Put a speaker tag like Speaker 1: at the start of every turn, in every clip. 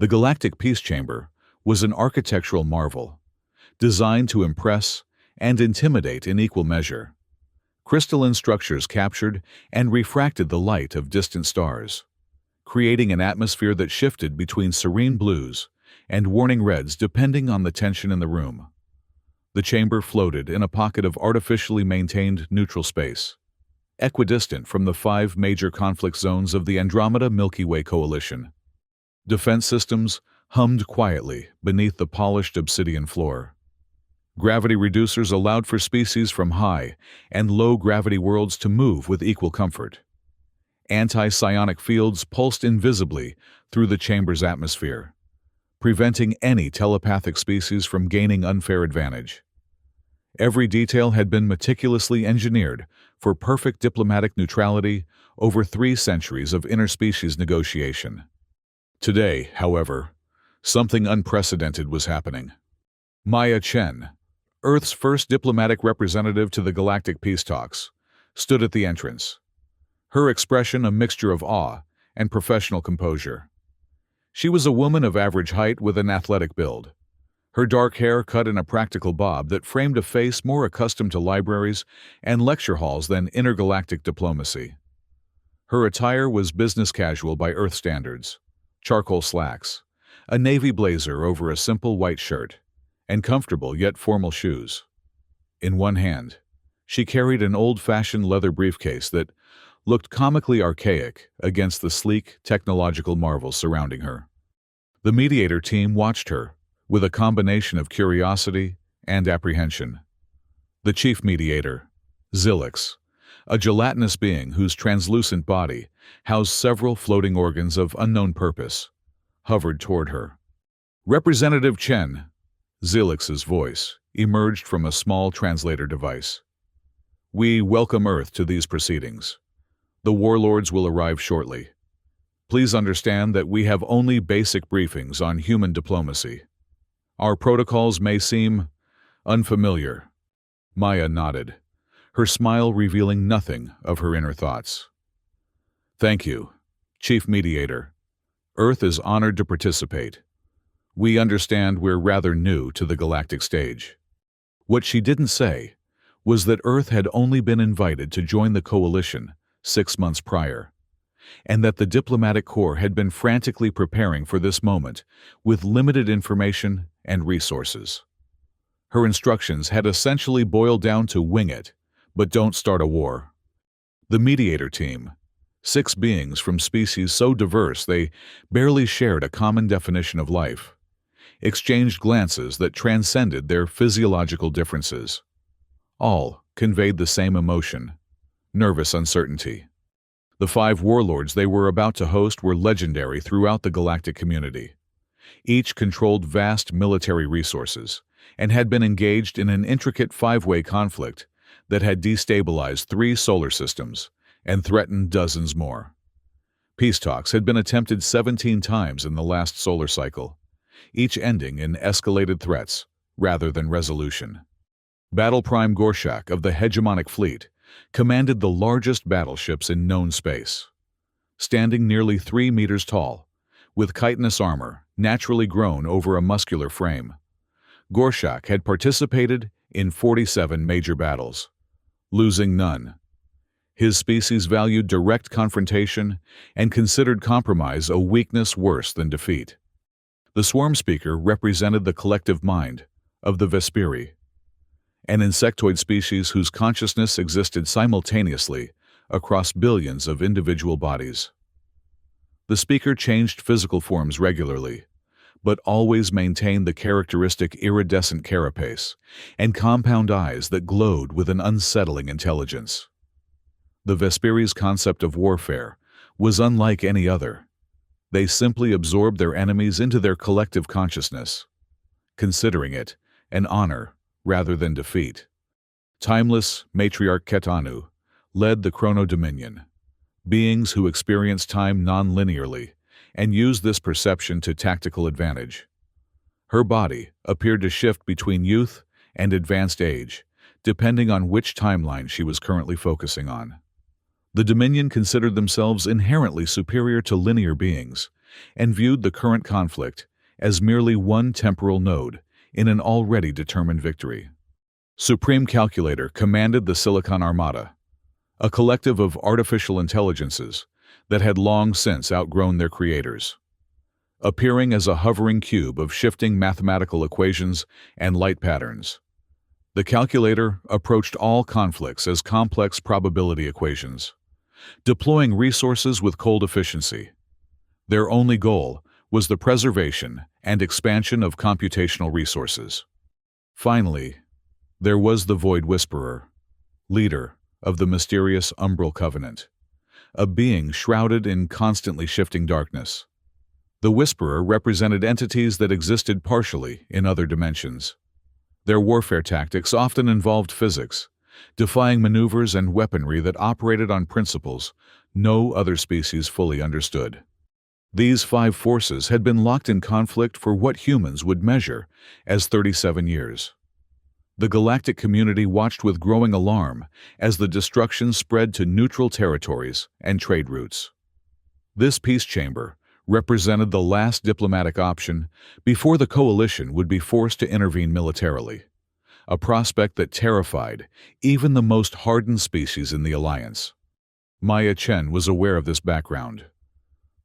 Speaker 1: The Galactic Peace Chamber was an architectural marvel, designed to impress and intimidate in equal measure. Crystalline structures captured and refracted the light of distant stars, creating an atmosphere that shifted between serene blues and warning reds depending on the tension in the room. The chamber floated in a pocket of artificially maintained neutral space, equidistant from the 5 major conflict zones of the Andromeda Milky Way coalition. Defense systems hummed quietly beneath the polished obsidian floor. Gravity reducers allowed for species from high and low-gravity worlds to move with equal comfort. Anti-psionic fields pulsed invisibly through the chamber's atmosphere, preventing any telepathic species from gaining unfair advantage. Every detail had been meticulously engineered for perfect diplomatic neutrality over 3 centuries of interspecies negotiation. Today, however, something unprecedented was happening. Maya Chen, Earth's first diplomatic representative to the Galactic Peace Talks, stood at the entrance, her expression a mixture of awe and professional composure. She was a woman of average height with an athletic build, her dark hair cut in a practical bob that framed a face more accustomed to libraries and lecture halls than intergalactic diplomacy. Her attire was business casual by Earth standards: charcoal slacks, a navy blazer over a simple white shirt, and comfortable yet formal shoes. In one hand, she carried an old-fashioned leather briefcase that looked comically archaic against the sleek, technological marvels surrounding her. The mediator team watched her, with a combination of curiosity and apprehension. The chief mediator, Zilix, a gelatinous being whose translucent body housed several floating organs of unknown purpose, hovered toward her. "Representative Chen," Zilix's voice emerged from a small translator device. "We welcome Earth to these proceedings. The Warlords will arrive shortly. Please understand that we have only basic briefings on human diplomacy. Our protocols may seem unfamiliar." Maya nodded, her smile revealing nothing of her inner thoughts. "Thank you, Chief Mediator. Earth is honored to participate. We understand we're rather new to the galactic stage." What she didn't say was that Earth had only been invited to join the coalition 6 months prior, and that the diplomatic corps had been frantically preparing for this moment with limited information and resources. Her instructions had essentially boiled down to wing it, but don't start a war. The mediator team, 6 beings from species so diverse they barely shared a common definition of life, exchanged glances that transcended their physiological differences. All conveyed the same emotion: nervous uncertainty. The 5 warlords they were about to host were legendary throughout the galactic community. Each controlled vast military resources and had been engaged in an intricate 5-way conflict that had destabilized 3 solar systems and threatened dozens more. Peace talks had been attempted 17 times in the last solar cycle, each ending in escalated threats rather than resolution. Battle Prime Gorshak of the hegemonic fleet commanded the largest battleships in known space. Standing nearly 3 meters tall, with chitinous armor naturally grown over a muscular frame, Gorshak had participated in 47 major battles, losing none. His species valued direct confrontation and considered compromise a weakness worse than defeat. The swarm speaker represented the collective mind of the Vesperi, an insectoid species whose consciousness existed simultaneously across billions of individual bodies. The speaker changed physical forms regularly, but always maintained the characteristic iridescent carapace and compound eyes that glowed with an unsettling intelligence. The Vesperi's concept of warfare was unlike any other. They simply absorbed their enemies into their collective consciousness, considering it an honor rather than defeat. Timeless matriarch Ketanu led the Chrono Dominion, beings who experience time non-linearly and use this perception to tactical advantage. Her body appeared to shift between youth and advanced age, depending on which timeline she was currently focusing on. The Dominion considered themselves inherently superior to linear beings and viewed the current conflict as merely one temporal node in an already determined victory. Supreme Calculator commanded the Silicon Armada, a collective of artificial intelligences that had long since outgrown their creators. Appearing as a hovering cube of shifting mathematical equations and light patterns, the calculator approached all conflicts as complex probability equations, deploying resources with cold efficiency. Their only goal was the preservation and expansion of computational resources. Finally, there was the Void Whisperer, leader of the mysterious Umbral Covenant, a being shrouded in constantly shifting darkness. The Whisperer represented entities that existed partially in other dimensions. Their warfare tactics often involved physics, defying maneuvers and weaponry that operated on principles no other species fully understood. These five forces had been locked in conflict for what humans would measure as 37 years. The galactic community watched with growing alarm as the destruction spread to neutral territories and trade routes. This peace chamber represented the last diplomatic option before the coalition would be forced to intervene militarily, a prospect that terrified even the most hardened species in the Alliance. Maya Chen was aware of this background,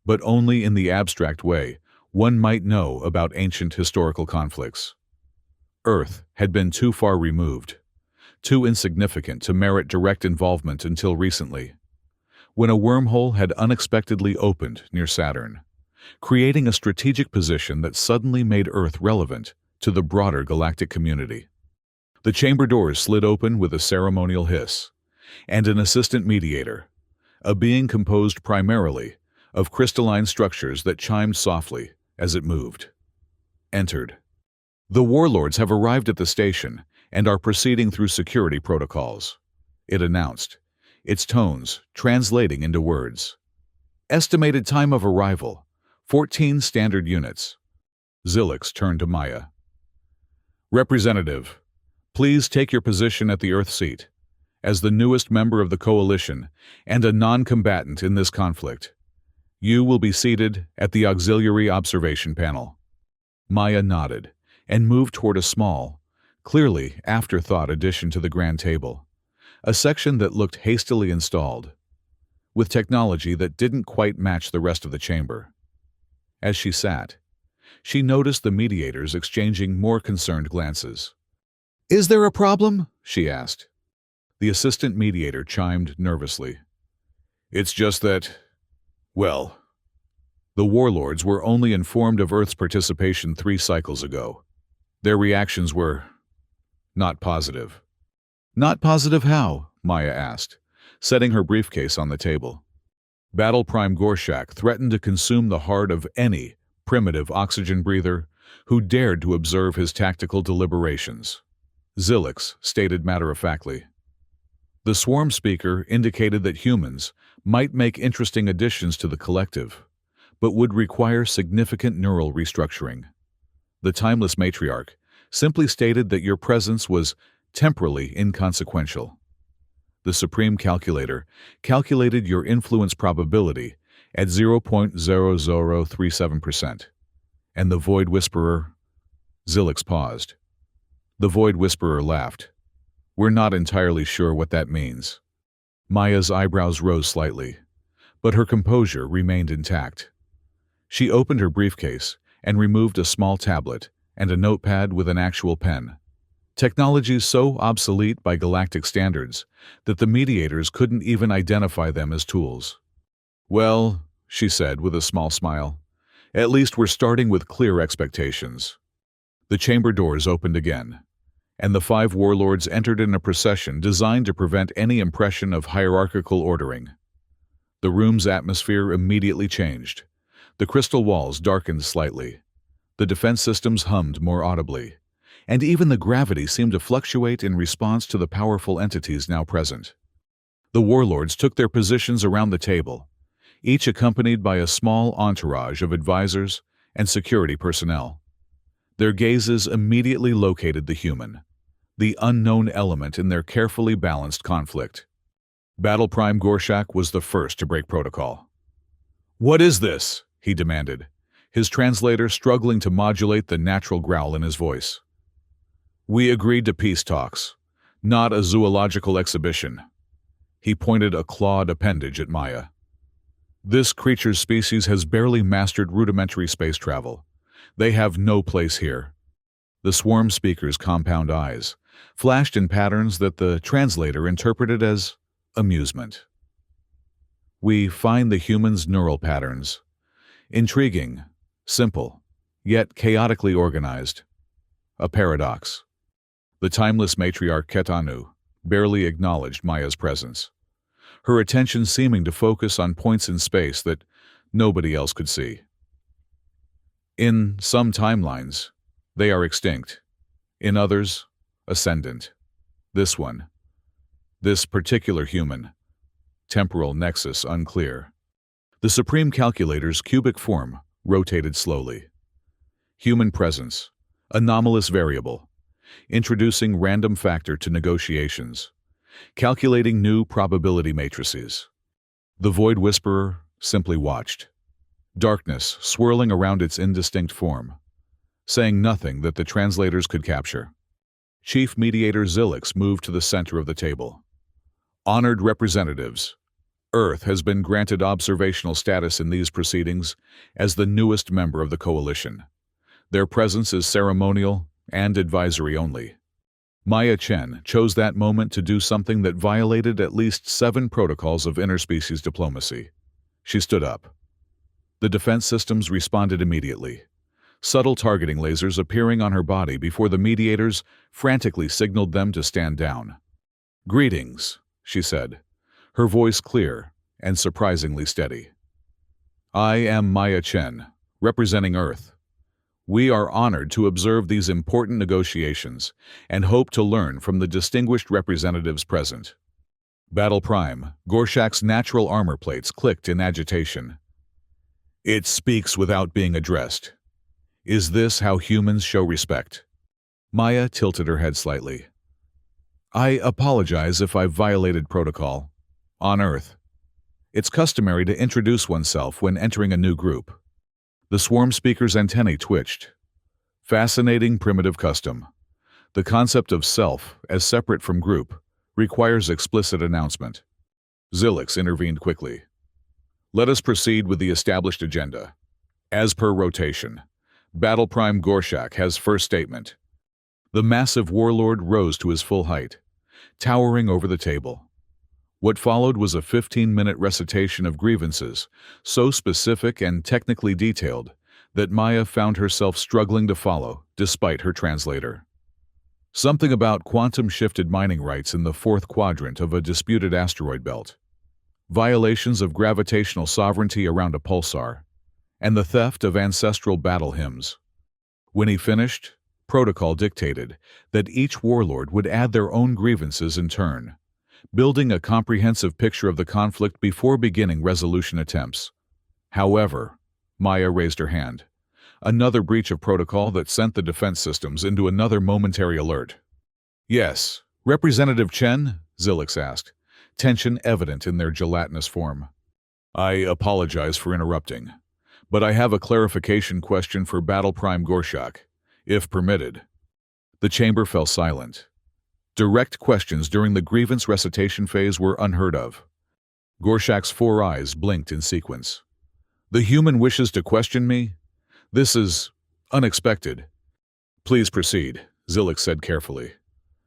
Speaker 1: but only in the abstract way one might know about ancient historical conflicts. Earth had been too far removed, too insignificant to merit direct involvement until recently, when a wormhole had unexpectedly opened near Saturn, creating a strategic position that suddenly made Earth relevant to the broader galactic community. The chamber doors slid open with a ceremonial hiss, and an assistant mediator, a being composed primarily of crystalline structures that chimed softly as it moved, entered. "The Warlords have arrived at the station and are proceeding through security protocols," it announced, its tones translating into words. "Estimated time of arrival, 14 standard units." Zilix turned to Maya. "Representative, please take your position at the Earth seat. As the newest member of the Coalition and a non-combatant in this conflict, you will be seated at the Auxiliary Observation Panel." Maya nodded and moved toward a small, clearly afterthought addition to the grand table, a section that looked hastily installed, with technology that didn't quite match the rest of the chamber. As she sat, she noticed the mediators exchanging more concerned glances. "Is there a problem?" she asked. The assistant mediator chimed nervously. "It's just that, well, the Warlords were only informed of Earth's participation 3 cycles ago. Their reactions were not positive." "Not positive how?" Maya asked, setting her briefcase on the table. Battle Prime Gorshak threatened to consume the heart of any primitive oxygen breather who dared to observe his tactical deliberations, Zilix stated matter-of-factly. The swarm speaker indicated that humans might make interesting additions to the collective, but would require significant neural restructuring. The timeless matriarch simply stated that your presence was temporally inconsequential. The Supreme Calculator calculated your influence probability at 0.0037%. And the Void Whisperer? Zilix paused. The Void Whisperer laughed. "We're not entirely sure what that means." Maya's eyebrows rose slightly, but her composure remained intact. She opened her briefcase and removed a small tablet and a notepad with an actual pen. Technologies so obsolete by galactic standards that the mediators couldn't even identify them as tools. "Well," she said with a small smile, "at least we're starting with clear expectations." The chamber doors opened again, and the 5 warlords entered in a procession designed to prevent any impression of hierarchical ordering. The room's atmosphere immediately changed. The crystal walls darkened slightly. The defense systems hummed more audibly, and even the gravity seemed to fluctuate in response to the powerful entities now present. The warlords took their positions around the table, each accompanied by a small entourage of advisors and security personnel. Their gazes immediately located the human, the unknown element in their carefully balanced conflict. Battle Prime Gorshak was the first to break protocol. "What is this?" he demanded, his translator struggling to modulate the natural growl in his voice. We agreed to peace talks, not a zoological exhibition. He pointed a clawed appendage at Maya. This creature's species has barely mastered rudimentary space travel. They have no place here. The swarm speaker's compound eyes flashed in patterns that the translator interpreted as amusement. We find the human's neural patterns intriguing, simple, yet chaotically organized. A paradox. The timeless matriarch Ketanu barely acknowledged Maya's presence, her attention seeming to focus on points in space that nobody else could see. In some timelines, they are extinct. In others, ascendant. This particular human, temporal nexus unclear. The supreme calculator's cubic form rotated slowly. Human presence, anomalous variable, introducing random factor to negotiations, calculating new probability matrices. The Void Whisperer simply watched, darkness swirling around its indistinct form, saying nothing that the translators could capture. Chief Mediator Zilix moved to the center of the table. Honored representatives, Earth has been granted observational status in these proceedings as the newest member of the coalition. Their presence is ceremonial and advisory only. Maya Chen chose that moment to do something that violated at least 7 protocols of interspecies diplomacy. She stood up. The defense systems responded immediately, subtle targeting lasers appearing on her body before the mediators frantically signaled them to stand down. Greetings, she said, her voice clear and surprisingly steady. I am Maya Chen, representing Earth. We are honored to observe these important negotiations and hope to learn from the distinguished representatives present. Battle Prime, Gorshak's natural armor plates clicked in agitation. It speaks without being addressed. Is this how humans show respect? Maya tilted her head slightly. I apologize if I've violated protocol. On Earth, it's customary to introduce oneself when entering a new group. The swarm speaker's antennae twitched. Fascinating primitive custom. The concept of self as separate from group requires explicit announcement. Zilix intervened quickly. Let us proceed with the established agenda. As per rotation, Battle Prime Gorshak has first statement. The massive warlord rose to his full height, towering over the table. What followed was a 15-minute recitation of grievances, so specific and technically detailed that Maya found herself struggling to follow despite her translator. Something about quantum-shifted mining rights in the 4th quadrant of a disputed asteroid belt, violations of gravitational sovereignty around a pulsar, and the theft of ancestral battle hymns. When he finished, protocol dictated that each warlord would add their own grievances in turn, building a comprehensive picture of the conflict before beginning resolution attempts. However, Maya raised her hand. Another breach of protocol that sent the defense systems into another momentary alert. Yes, Representative Chen? Zilix asked, tension evident in their gelatinous form. I apologize for interrupting, but I have a clarification question for Battle Prime Gorshak, if permitted. The chamber fell silent. Direct questions during the grievance recitation phase were unheard of. Gorshak's 4 eyes blinked in sequence. The human wishes to question me? This is unexpected. Please proceed, Zilix said carefully.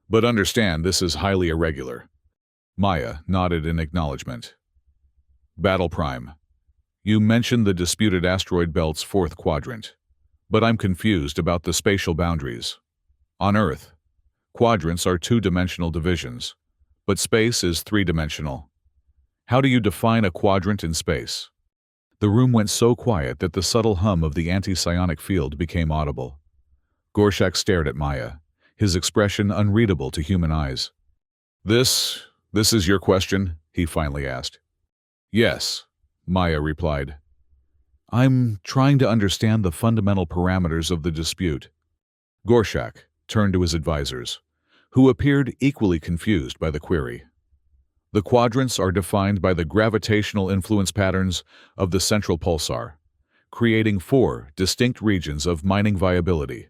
Speaker 1: But understand this is highly irregular. Maya nodded in acknowledgement. Battle Prime, you mentioned the disputed asteroid belt's 4th quadrant, but I'm confused about the spatial boundaries. On Earth, quadrants are 2-dimensional divisions, but space is 3-dimensional. How do you define a quadrant in space? The room went so quiet that the subtle hum of the anti-psionic field became audible. Gorshak stared at Maya, his expression unreadable to human eyes. This is your question? He finally asked. Yes, Maya replied. I'm trying to understand the fundamental parameters of the dispute. Gorshak turned to his advisors, who appeared equally confused by the query. The quadrants are defined by the gravitational influence patterns of the central pulsar, creating 4 distinct regions of mining viability.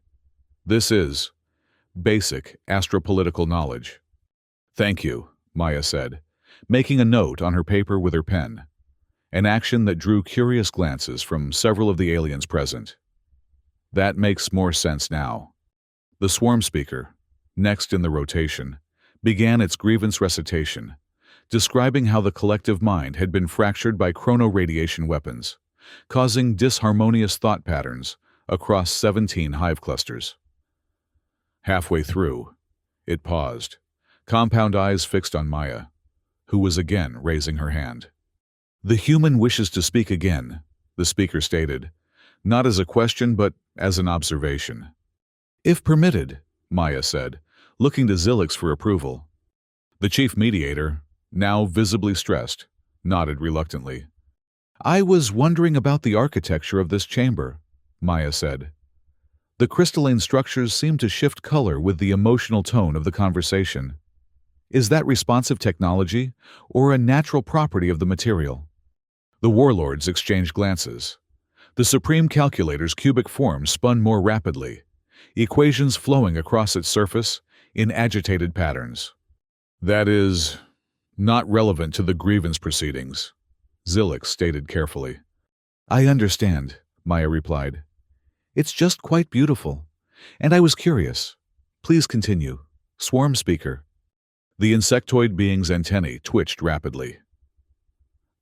Speaker 1: This is basic astropolitical knowledge. Thank you, Maya said, making a note on her paper with her pen, an action that drew curious glances from several of the aliens present. That makes more sense now. The swarm speaker, next in the rotation, began its grievance recitation, describing how the collective mind had been fractured by chronoradiation weapons, causing disharmonious thought patterns across 17 hive clusters. Halfway through, it paused, compound eyes fixed on Maya, who was again raising her hand. "The human wishes to speak again," the speaker stated, not as a question but as an observation. "If permitted," Maya said, looking to Zilix for approval. The chief mediator, now visibly stressed, nodded reluctantly. "I was wondering about the architecture of this chamber," Maya said. The crystalline structures seemed to shift color with the emotional tone of the conversation. Is that responsive technology or a natural property of the material? The warlords exchanged glances. The supreme calculator's cubic form spun more rapidly, equations flowing across its surface in agitated patterns. "That is not relevant to the grievance proceedings," Zilix stated carefully. "I understand," Maya replied. "It's just quite beautiful. And I was curious. Please continue. Swarm speaker." The insectoid being's antennae twitched rapidly.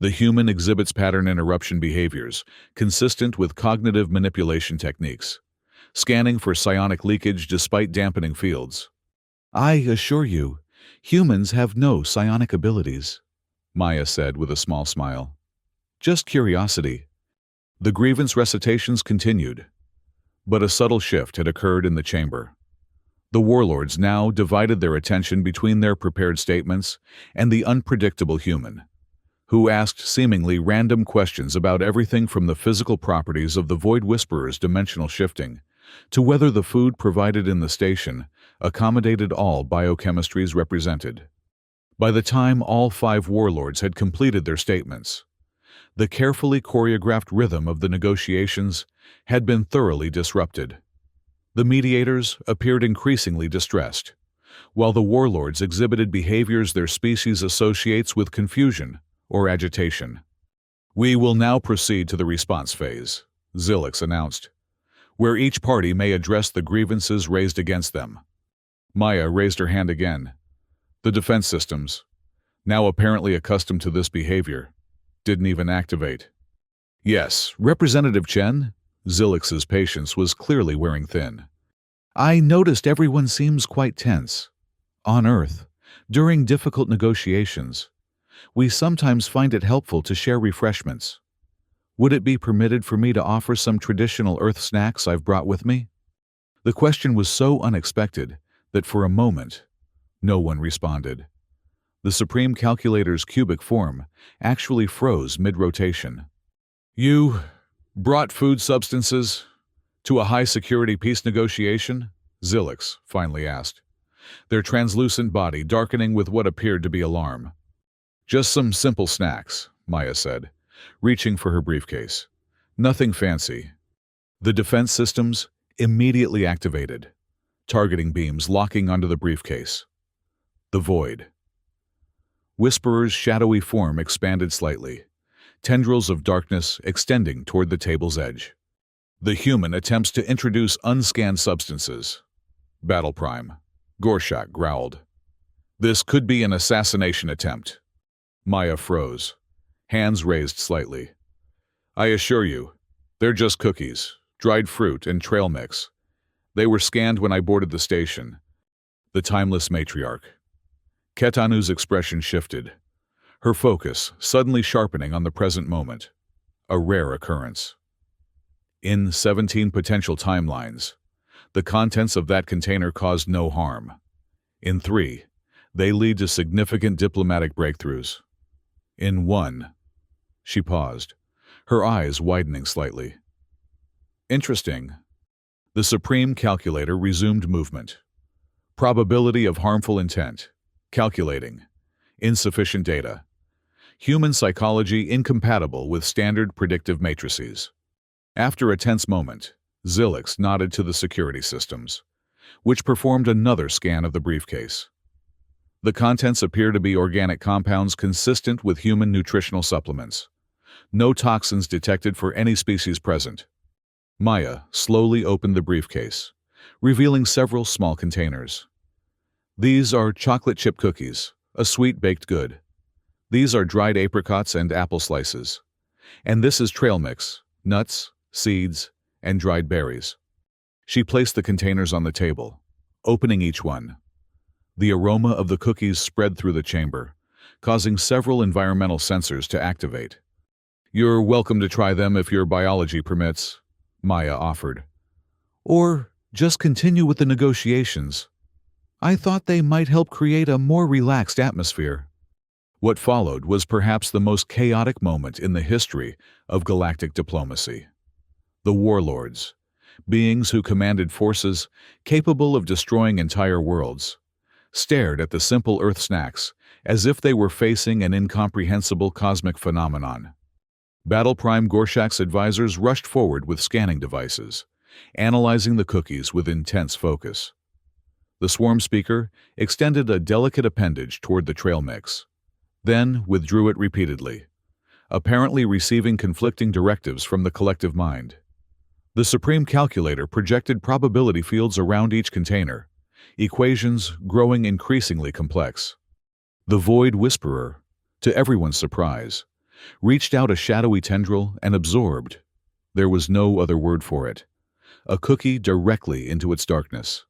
Speaker 1: "The human exhibits pattern interruption behaviors consistent with cognitive manipulation techniques, scanning for psionic leakage despite dampening fields." "I assure you, humans have no psionic abilities," Maya said with a small smile. "Just curiosity." The grievance recitations continued, but a subtle shift had occurred in the chamber. The warlords now divided their attention between their prepared statements and the unpredictable human, who asked seemingly random questions about everything from the physical properties of the Void Whisperer's dimensional shifting to whether the food provided in the station accommodated all biochemistries represented. By the time all 5 warlords had completed their statements, the carefully choreographed rhythm of the negotiations had been thoroughly disrupted. The mediators appeared increasingly distressed, while the warlords exhibited behaviors their species associates with confusion or agitation. "We will now proceed to the response phase," Zilix announced, "where each party may address the grievances raised against them." Maya raised her hand again. The defense systems, now apparently accustomed to this behavior, didn't even activate. "Yes, Representative Chen," Zilix's patience was clearly wearing thin. "I noticed everyone seems quite tense. On Earth, during difficult negotiations, we sometimes find it helpful to share refreshments. Would it be permitted for me to offer some traditional Earth snacks I've brought with me?" The question was so unexpected that for a moment, no one responded. The Supreme Calculator's cubic form actually froze mid-rotation. "You brought food substances to a high-security peace negotiation?" Zilix finally asked, their translucent body darkening with what appeared to be alarm. "Just some simple snacks," Maya said, reaching for her briefcase. "Nothing fancy." The defense systems immediately activated, targeting beams locking onto the briefcase. The void. Whisperer's shadowy form expanded slightly, tendrils of darkness extending toward the table's edge. The human attempts to introduce unscanned substances. Battle Prime. Gorshak growled. "This could be an assassination attempt." Maya froze, hands raised slightly. "I assure you, they're just cookies, dried fruit, and trail mix. They were scanned when I boarded the station." The timeless matriarch. Ketanu's expression shifted, her focus suddenly sharpening on the present moment, a rare occurrence. In 17 potential timelines, the contents of that container caused no harm. In 3, they lead to significant diplomatic breakthroughs. In 1, she paused, her eyes widening slightly. "Interesting." The Supreme Calculator resumed movement. Probability of harmful intent. Calculating. Insufficient data. Human psychology incompatible with standard predictive matrices. After a tense moment, Zilix nodded to the security systems, which performed another scan of the briefcase. The contents appear to be organic compounds consistent with human nutritional supplements. No toxins detected for any species present. Maya slowly opened the briefcase, revealing several small containers. These are chocolate chip cookies, a sweet baked good. These are dried apricots and apple slices. And this is trail mix, nuts, seeds, and dried berries. She placed the containers on the table, opening each one. The aroma of the cookies spread through the chamber, causing several environmental sensors to activate. "You're welcome to try them if your biology permits," Maya offered. "Or just continue with the negotiations. I thought they might help create a more relaxed atmosphere." What followed was perhaps the most chaotic moment in the history of galactic diplomacy. The Warlords, beings who commanded forces capable of destroying entire worlds, stared at the simple Earth snacks as if they were facing an incomprehensible cosmic phenomenon. Battle Prime Gorshak's advisors rushed forward with scanning devices, analyzing the cookies with intense focus. The swarm speaker extended a delicate appendage toward the trail mix, then withdrew it repeatedly, apparently receiving conflicting directives from the collective mind. The Supreme Calculator projected probability fields around each container, equations growing increasingly complex. The Void Whisperer, to everyone's surprise, reached out a shadowy tendril and absorbed, there was no other word for it, a cookie directly into its darkness.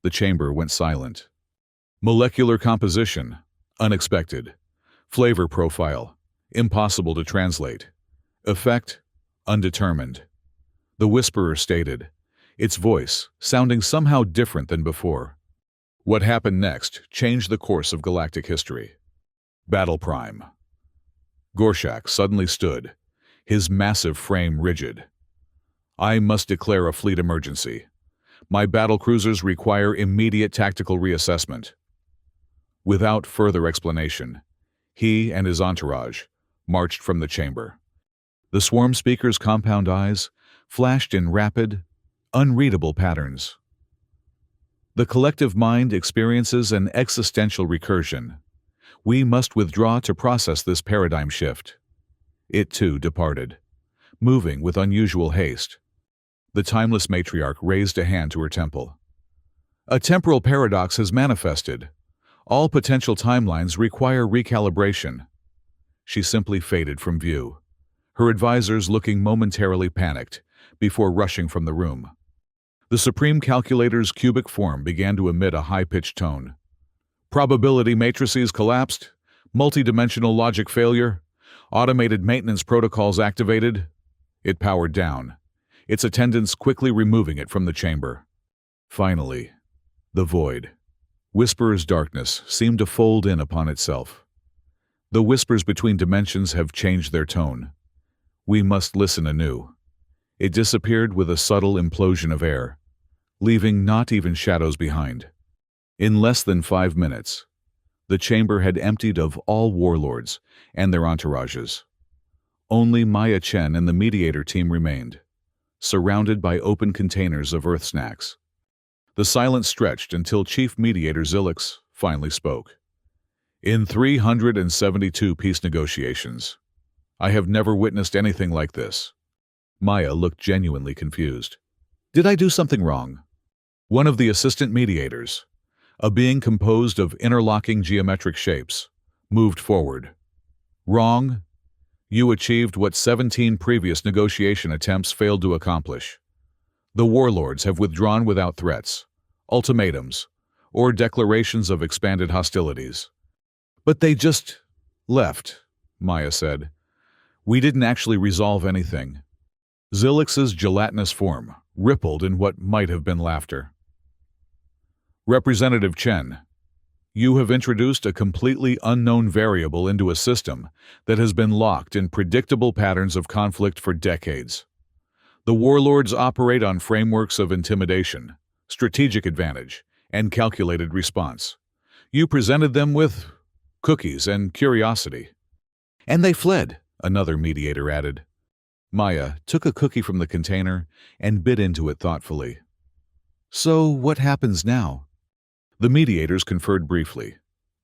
Speaker 1: The chamber went silent. Molecular composition, unexpected. Flavor profile, impossible to translate. Effect, undetermined. The Whisperer stated, its voice sounding somehow different than before. What happened next changed the course of galactic history. Battle Prime. Gorshak suddenly stood, his massive frame rigid. "I must declare a fleet emergency. My battle cruisers require immediate tactical reassessment." Without further explanation, he and his entourage marched from the chamber. The swarm speaker's compound eyes flashed in rapid, unreadable patterns. The collective mind experiences an existential recursion. We must withdraw to process this paradigm shift. It too departed, moving with unusual haste. The timeless matriarch raised a hand to her temple. "A temporal paradox has manifested. All potential timelines require recalibration." She simply faded from view, her advisors looking momentarily panicked before rushing from the room. The Supreme Calculator's cubic form began to emit a high-pitched tone. "Probability matrices collapsed, multidimensional logic failure, automated maintenance protocols activated." It powered down, its attendants quickly removing it from the chamber. Finally, the void. Whisperer's darkness seemed to fold in upon itself. The whispers between dimensions have changed their tone. We must listen anew. It disappeared with a subtle implosion of air, leaving not even shadows behind. In less than 5 minutes, the chamber had emptied of all warlords and their entourages. Only Maya Chen and the mediator team remained, surrounded by open containers of Earth snacks. The silence stretched until Chief Mediator Zilix finally spoke. "In 372 peace negotiations, I have never witnessed anything like this." Maya looked genuinely confused. "Did I do something wrong?" One of the assistant mediators, a being composed of interlocking geometric shapes, moved forward. "Wrong? You achieved what 17 previous negotiation attempts failed to accomplish. The warlords have withdrawn without threats, ultimatums, or declarations of expanded hostilities." "But they just left," Maya said. "We didn't actually resolve anything." Zilix's gelatinous form rippled in what might have been laughter. "Representative Chen, you have introduced a completely unknown variable into a system that has been locked in predictable patterns of conflict for decades. The warlords operate on frameworks of intimidation, strategic advantage, and calculated response. You presented them with cookies and curiosity." "And they fled," another mediator added. Maya took a cookie from the container and bit into it thoughtfully. So, what happens now? The mediators conferred briefly,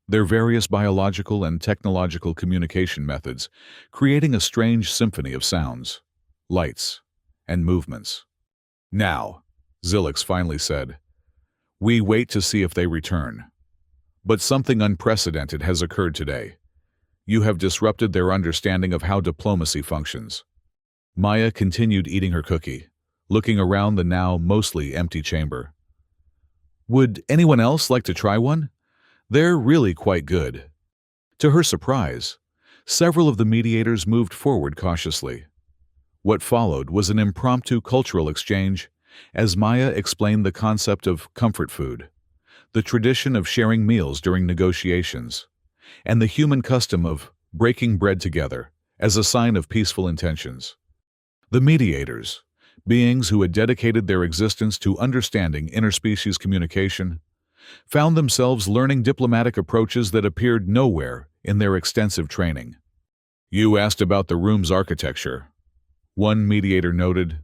Speaker 1: their various biological and technological communication methods creating a strange symphony of sounds, lights, and movements. Now, Zilix finally said, we wait to see if they return. But something unprecedented has occurred today. You have disrupted their understanding of how diplomacy functions. Maya continued eating her cookie, looking around the now mostly empty chamber. Would anyone else like to try one? They're really quite good. To her surprise, several of the mediators moved forward cautiously. What followed was an impromptu cultural exchange as Maya explained the concept of comfort food, the tradition of sharing meals during negotiations, and the human custom of breaking bread together as a sign of peaceful intentions. The mediators, beings who had dedicated their existence to understanding interspecies communication, found themselves learning diplomatic approaches that appeared nowhere in their extensive training. You asked about the room's architecture. One mediator noted.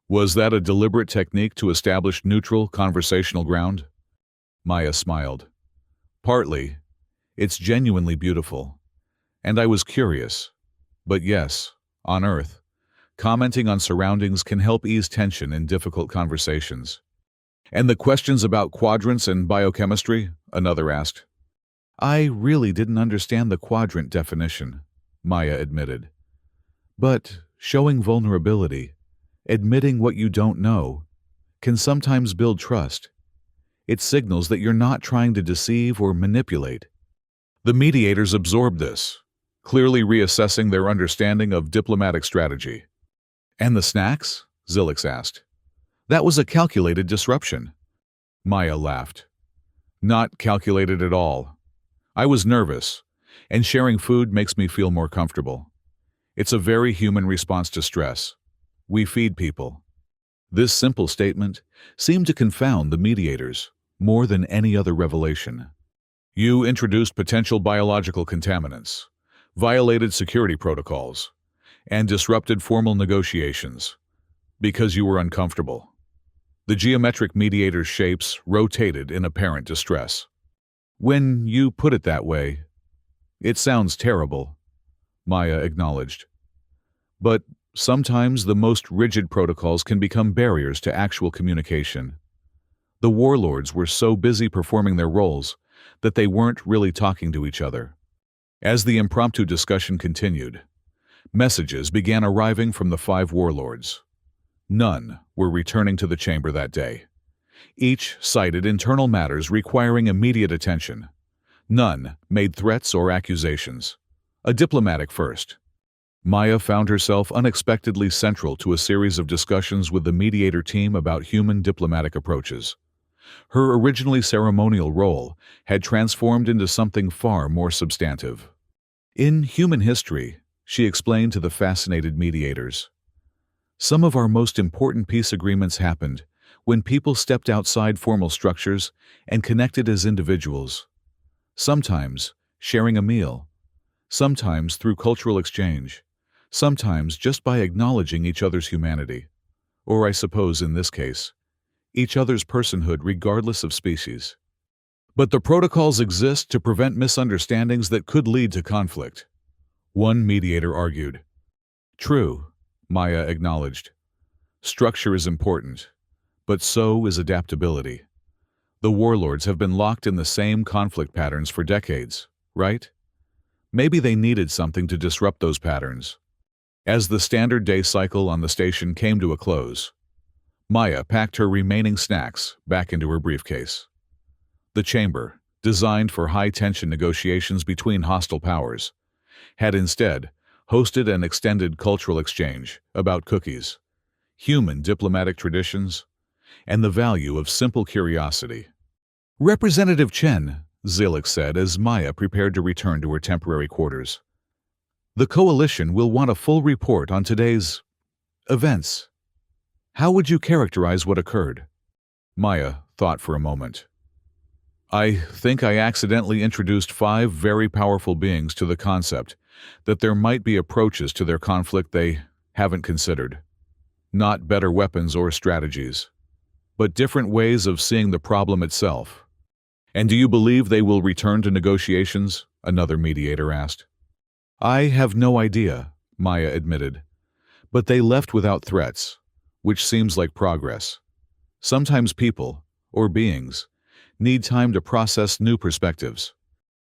Speaker 1: Was that a deliberate technique to establish neutral conversational ground? Maya smiled. Partly. It's genuinely beautiful. And I was curious. But yes, on Earth, commenting on surroundings can help ease tension in difficult conversations. And the questions about quadrants and biochemistry? Another asked. I really didn't understand the quadrant definition, Maya admitted. But showing vulnerability, admitting what you don't know, can sometimes build trust. It signals that you're not trying to deceive or manipulate. The mediators absorbed this, clearly reassessing their understanding of diplomatic strategy. And the snacks? Zilix asked. That was a calculated disruption. Maya laughed. Not calculated at all. I was nervous, and sharing food makes me feel more comfortable. It's a very human response to stress. We feed people. This simple statement seemed to confound the mediators more than any other revelation. You introduced potential biological contaminants, violated security protocols, and disrupted formal negotiations because you were uncomfortable. The geometric mediator's shapes rotated in apparent distress. When you put it that way, it sounds terrible, Maya acknowledged. But sometimes the most rigid protocols can become barriers to actual communication. The warlords were so busy performing their roles that they weren't really talking to each other. As the impromptu discussion continued, messages began arriving from the 5 warlords. None were returning to the chamber that day. Each cited internal matters requiring immediate attention. None made threats or accusations. A diplomatic first. Maya found herself unexpectedly central to a series of discussions with the mediator team about human diplomatic approaches. Her originally ceremonial role had transformed into something far more substantive. In human history, she explained to the fascinated mediators, some of our most important peace agreements happened when people stepped outside formal structures and connected as individuals. Sometimes sharing a meal, sometimes through cultural exchange, sometimes just by acknowledging each other's humanity, or I suppose in this case, each other's personhood regardless of species. But the protocols exist to prevent misunderstandings that could lead to conflict. One mediator argued. True, Maya acknowledged. Structure is important, but so is adaptability. The warlords have been locked in the same conflict patterns for decades, right? Maybe they needed something to disrupt those patterns. As the standard day cycle on the station came to a close, Maya packed her remaining snacks back into her briefcase. The chamber, designed for high-tension negotiations between hostile powers, had instead hosted an extended cultural exchange about cookies, human diplomatic traditions, and the value of simple curiosity. Representative Chen, Zilix said as Maya prepared to return to her temporary quarters. The coalition will want a full report on today's events. How would you characterize what occurred? Maya thought for a moment. I think I accidentally introduced 5 very powerful beings to the concept that there might be approaches to their conflict they Haven't considered. Not better weapons or strategies, but different ways of seeing the problem itself. And do you believe they will return to negotiations? Another mediator asked. I have no idea, Maya admitted. But they left without threats, which seems like progress. Sometimes people, or beings, need time to process new perspectives.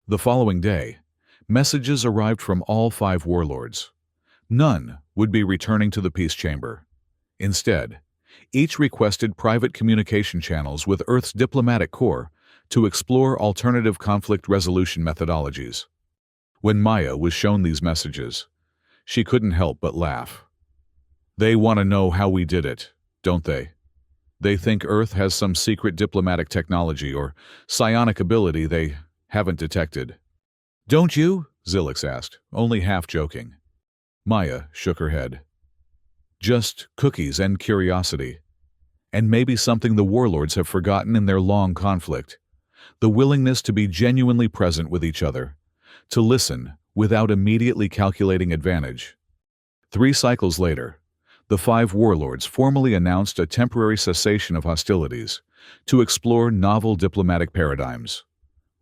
Speaker 1: The following day, messages arrived from all 5 warlords. None would be returning to the peace chamber. Instead, each requested private communication channels with Earth's diplomatic corps to explore alternative conflict resolution methodologies. When Maya was shown these messages, she couldn't help but laugh. They want to know how we did it, don't they? They think Earth has some secret diplomatic technology or psionic ability they haven't detected. Don't you? Zilix asked, only half joking. Maya shook her head. Just cookies and curiosity. And maybe something the warlords have forgotten in their long conflict. The willingness to be genuinely present with each other. To listen without immediately calculating advantage. 3 cycles later, the 5 warlords formally announced a temporary cessation of hostilities to explore novel diplomatic paradigms.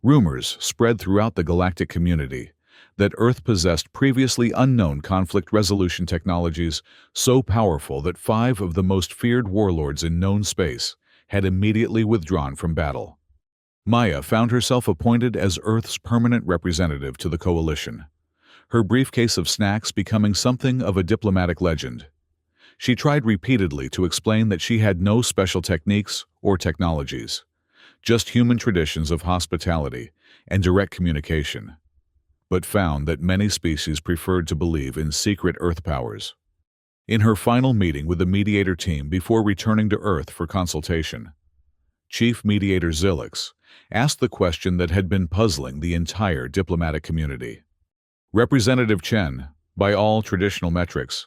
Speaker 1: Rumors spread throughout the galactic community that Earth possessed previously unknown conflict resolution technologies so powerful that 5 of the most feared warlords in known space had immediately withdrawn from battle. Maya found herself appointed as Earth's permanent representative to the coalition, her briefcase of snacks becoming something of a diplomatic legend. She tried repeatedly to explain that she had no special techniques or technologies, just human traditions of hospitality and direct communication, but found that many species preferred to believe in secret Earth powers. In her final meeting with the mediator team before returning to Earth for consultation, Chief Mediator Zilix asked the question that had been puzzling the entire diplomatic community. Representative Chen, by all traditional metrics,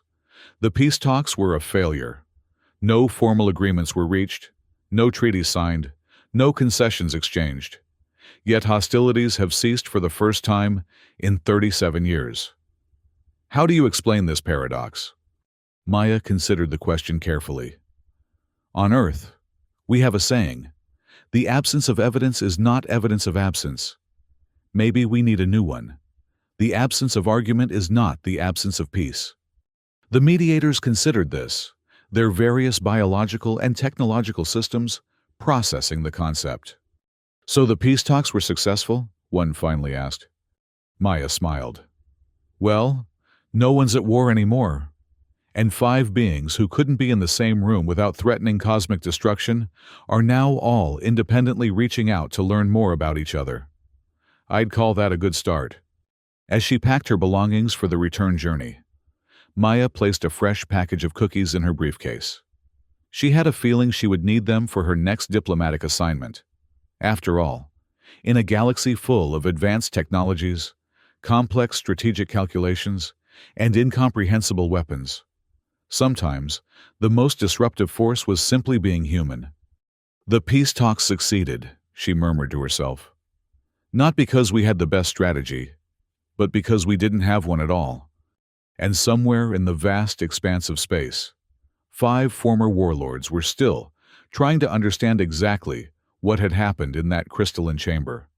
Speaker 1: the peace talks were a failure. No formal agreements were reached, no treaties signed, no concessions exchanged. Yet hostilities have ceased for the first time in 37 years. How do you explain this paradox? Maya considered the question carefully. On Earth, we have a saying, the absence of evidence is not evidence of absence. Maybe we need a new one. The absence of argument is not the absence of peace. The mediators considered this, their various biological and technological systems processing the concept. So the peace talks were successful? One finally asked. Maya smiled. Well, no one's at war anymore. And 5 beings who couldn't be in the same room without threatening cosmic destruction are now all independently reaching out to learn more about each other. I'd call that a good start. As she packed her belongings for the return journey, Maya placed a fresh package of cookies in her briefcase. She had a feeling she would need them for her next diplomatic assignment. After all, in a galaxy full of advanced technologies, complex strategic calculations, and incomprehensible weapons, sometimes the most disruptive force was simply being human. The peace talks succeeded, she murmured to herself. Not because we had the best strategy, but because we didn't have one at all. And somewhere in the vast expanse of space, 5 former warlords were still trying to understand exactly what had happened in that crystalline chamber,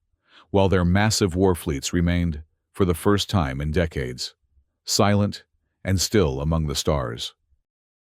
Speaker 1: while their massive war fleets remained, for the first time in decades, silent and still among the stars.